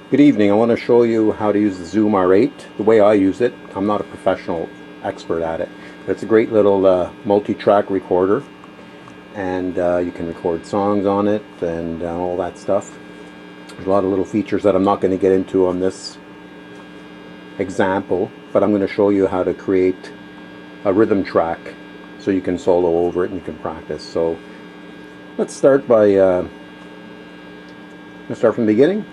Good evening. I want to show you how to use the Zoom R8 the way I use it. I'm not a professional expert at it, but it's a great little multi-track recorder, and you can record songs on it and all that stuff. There's a lot of little features that I'm not going to get into on this example, but I'm going to show you how to create a rhythm track so you can solo over it and you can practice. So let's start by let's start from the beginning.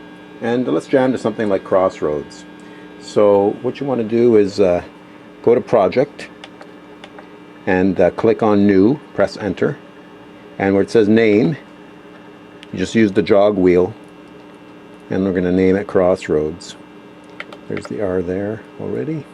And let's jam to something like Crossroads. So what you want to do is go to Project and click on New, press Enter. And where it says Name, you just use the jog wheel. And we're going to name it Crossroads. There's the R there already.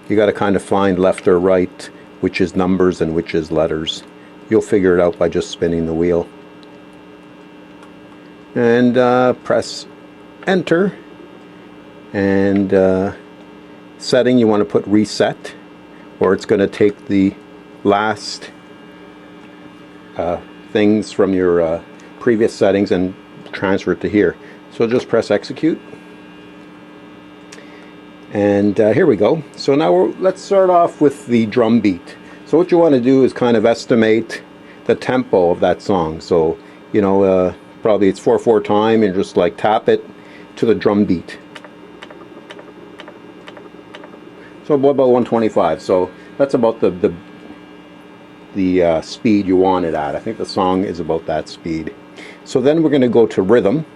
You got to kind of find left or right, which is numbers and which is letters. You'll figure it out by just spinning the wheel. And press Enter. And setting, you want to put Reset, or it's going to take the last things from your previous settings and transfer it to here. So just press Execute. And here we go. So now let's start off with the drum beat. So what you want to do is kind of estimate the tempo of that song. So, you know, probably it's 4/4 time, and just like tap it to the drum beat. So what about 125? So that's about the speed you want it at. I think the song is about that speed. So then we're going to go to rhythm,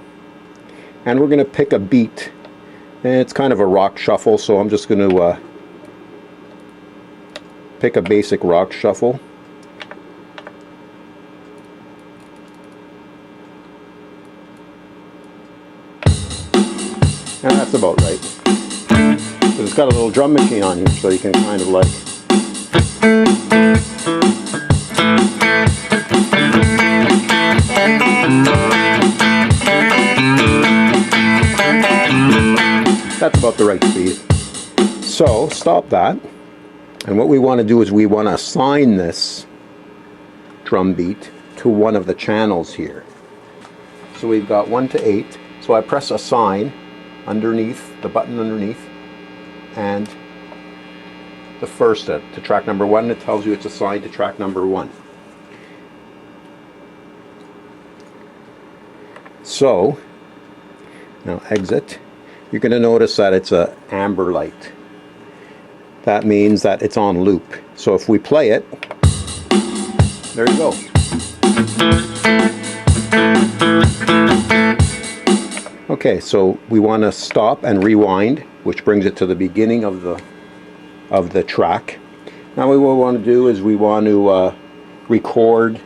and we're going to pick a beat. And it's kind of a rock shuffle, so I'm just going to pick a basic rock shuffle. And that's about right. So it's got a little drum machine on here, so you can kind of like... That's about the right speed. So stop that, and what we want to do is we want to assign this drum beat to one of the channels here. So we've got 1 to 8, so I press Assign underneath, the button underneath, and the first to track number 1, it tells you it's assigned to track number 1. So now exit. You're going to notice that it's an amber light. That means that it's on loop. So if we play it, there you go. Okay, so we want to stop and rewind, which brings it to the beginning of the track. Now what we want to do is we want to record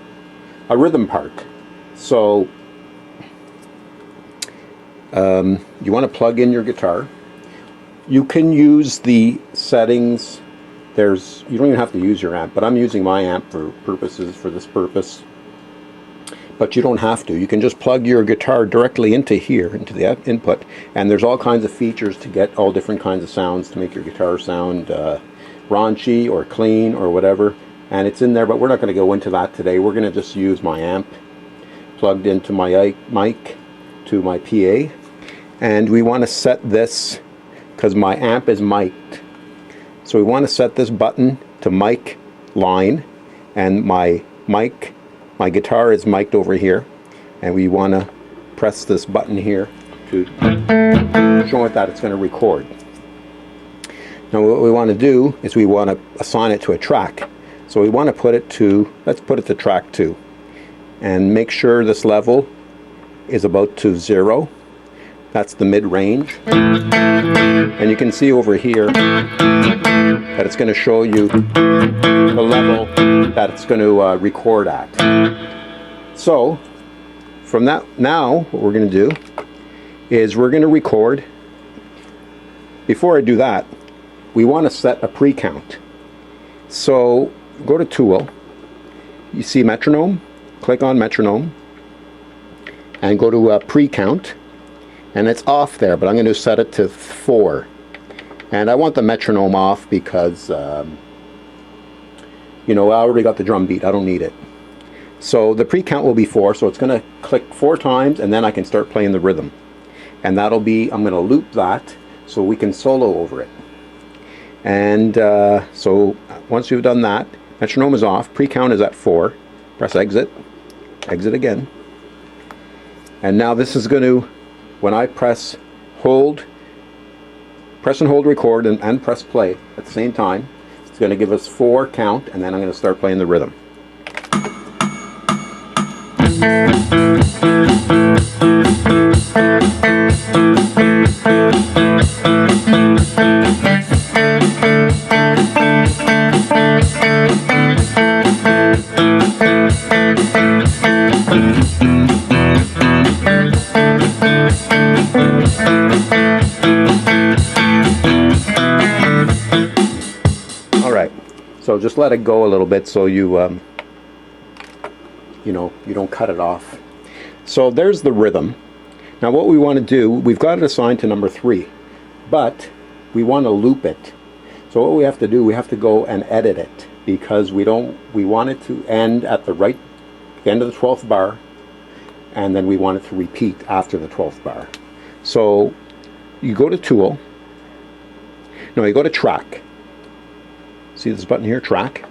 a rhythm part. So you want to plug in your guitar. You can use the settings. You don't even have to use your amp, but I'm using my amp for this purpose. But you don't have to. You can just plug your guitar directly into here, into the input, and there's all kinds of features to get all different kinds of sounds to make your guitar sound raunchy or clean or whatever. And it's in there, but we're not going to go into that today. We're going to just use my amp plugged into my mic to my PA, and we want to set this because my amp is mic'd. So we want to set this button to mic line, and my guitar is mic'd over here, and we want to press this button here to show it that it's going to record. Now what we want to do is we want to assign it to a track. So we want to put it to, let's put it to track 2, and make sure this level is about to 0. That's the mid-range. And you can see over here that it's going to show you the level that it's going to record at. So from that, now what we're going to do is we're going to record. Before I do that, we want to set a pre-count. So go to Tool, you see Metronome, click on Metronome, and go to pre-count, and it's off there, but I'm going to set it to 4. And I want the metronome off because you know, I already got the drum beat, I don't need it. So the pre-count will be 4, so it's going to click 4 times, and then I can start playing the rhythm. And that'll be, I'm going to loop that so we can solo over it. And so once you've done that, metronome is off, pre-count is at 4, press exit, exit again. And now this is going to, when I press hold, press and hold record and press play at the same time, it's going to give us 4 count, and then I'm going to start playing the rhythm. Alright, so just let it go a little bit so you know, you don't cut it off. So there's the rhythm. Now what we want to do, we've got it assigned to number 3, but we want to loop it. So what we have to do, we have to go and edit it, because we want it to end at the end of the 12th bar, and then we want it to repeat after the 12th bar. So you go to Tool, no, you go to Track. See this button here, Track?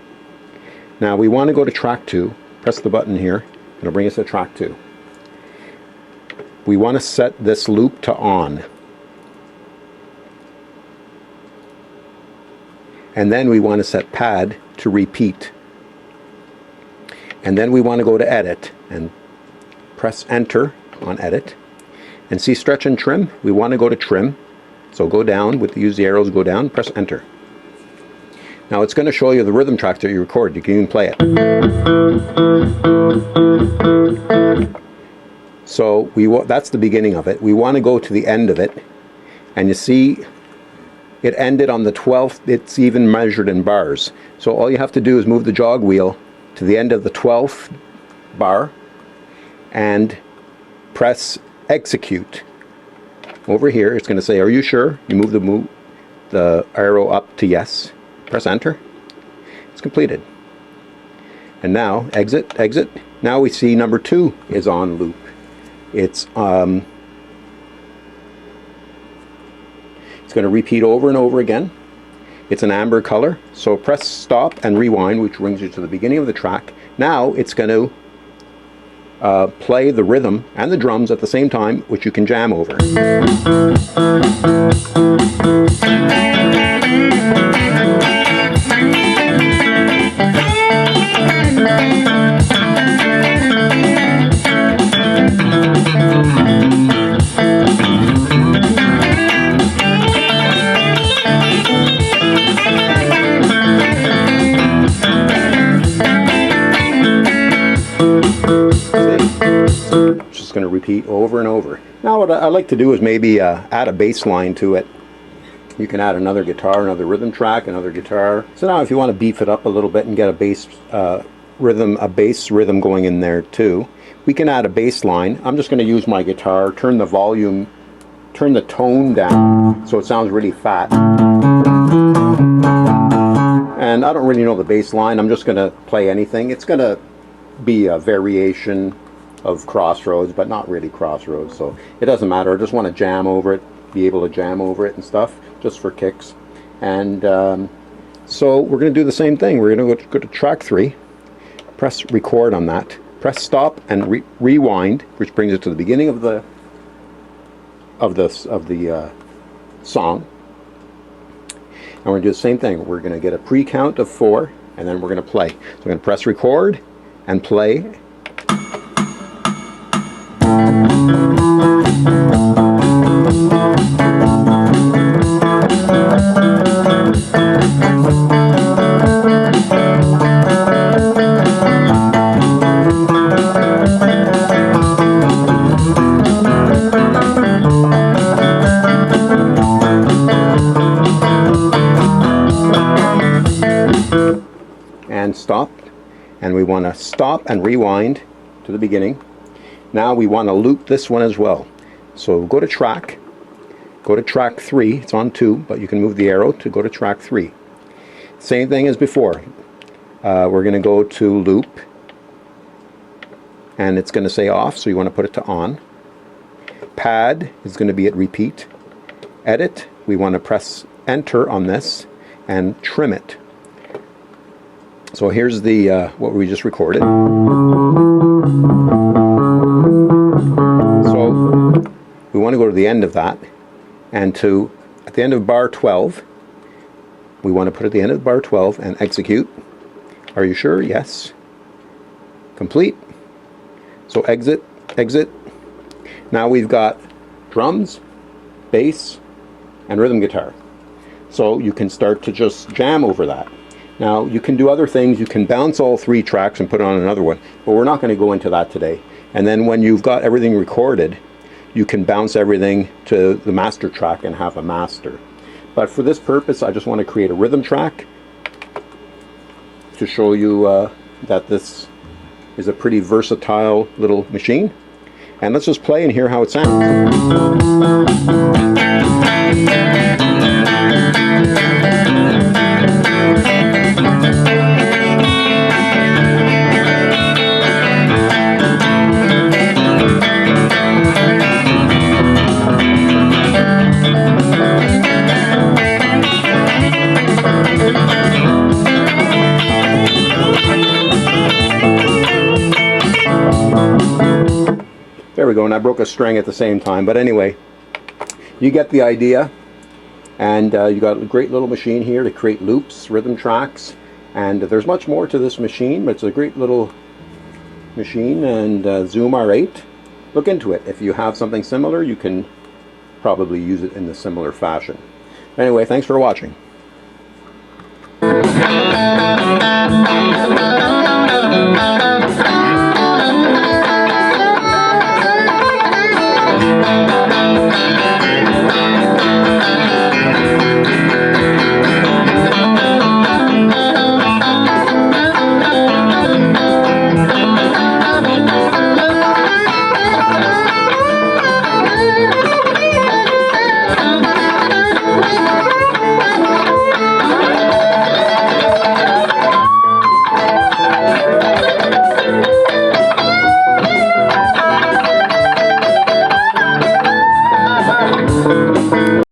Now we want to go to Track 2, press the button here, it'll bring us to Track 2. We want to set this loop to on. And then we want to set pad to repeat. And then we want to go to edit and press enter on edit. And see stretch and trim? We want to go to trim. So go down, use the arrows, go down, press enter. Now it's going to show you the rhythm track that you recorded. You can even play it. So that's the beginning of it. We want to go to the end of it. And you see it ended on the 12th. It's even measured in bars. So all you have to do is move the jog wheel to the end of the 12th bar and press execute. Over here it's going to say, are you sure? You move the arrow up to yes. Press enter. It's completed. And now exit, exit. Now we see number 2 is on loop. It's going to repeat over and over again. It's an amber color. So press stop and rewind, which brings you to the beginning of the track. Now it's going to play the rhythm and the drums at the same time, which you can jam over. Just going to repeat over and over. Now what I like to do is maybe add a bass line to it. You can add another guitar, another rhythm track, another guitar. So now if you want to beef it up a little bit and get a bass rhythm going in there too, we can add a bass line. I'm just going to use my guitar, turn the volume, turn the tone down so it sounds really fat. And I don't really know the bass line. I'm just going to play anything. It's going to be a variation of Crossroads, but not really Crossroads, so it doesn't matter. I just want to jam over it, be able to jam over it and stuff, just for kicks. And so we're going to do the same thing. We're going to go to track 3, press record on that, press stop and rewind, which brings it to the beginning of the song. And we're going to do the same thing. We're going to get a pre-count of 4, and then we're going to play. So we're going to press record and play. And stop, and we want to stop and rewind to the beginning. Now we want to loop this one as well. So go to track 3. It's on 2, but you can move the arrow to go to track 3. Same thing as before. We're going to go to loop, and it's going to say off, so you want to put it to on. Pad is going to be at repeat. Edit, we want to press enter on this and trim it. So here's the what we just recorded. So we want to go to the end of that, and at the end of bar 12, we want to put at the end of bar 12 and execute. Are you sure? Yes. Complete. So exit, exit. Now we've got drums, bass, and rhythm guitar. So you can start to just jam over that. Now you can do other things. You can bounce all 3 tracks and put it on another one, but we're not going to go into that today. And then when you've got everything recorded, you can bounce everything to the master track and have a master. But for this purpose, I just want to create a rhythm track to show you that this is a pretty versatile little machine. And let's just play and hear how it sounds. There we go, and I broke a string at the same time. But anyway, you get the idea. And you got a great little machine here to create loops, rhythm tracks. And there's much more to this machine, but it's a great little machine. And Zoom R8, look into it. If you have something similar, you can probably use it in a similar fashion. Anyway, thanks for watching.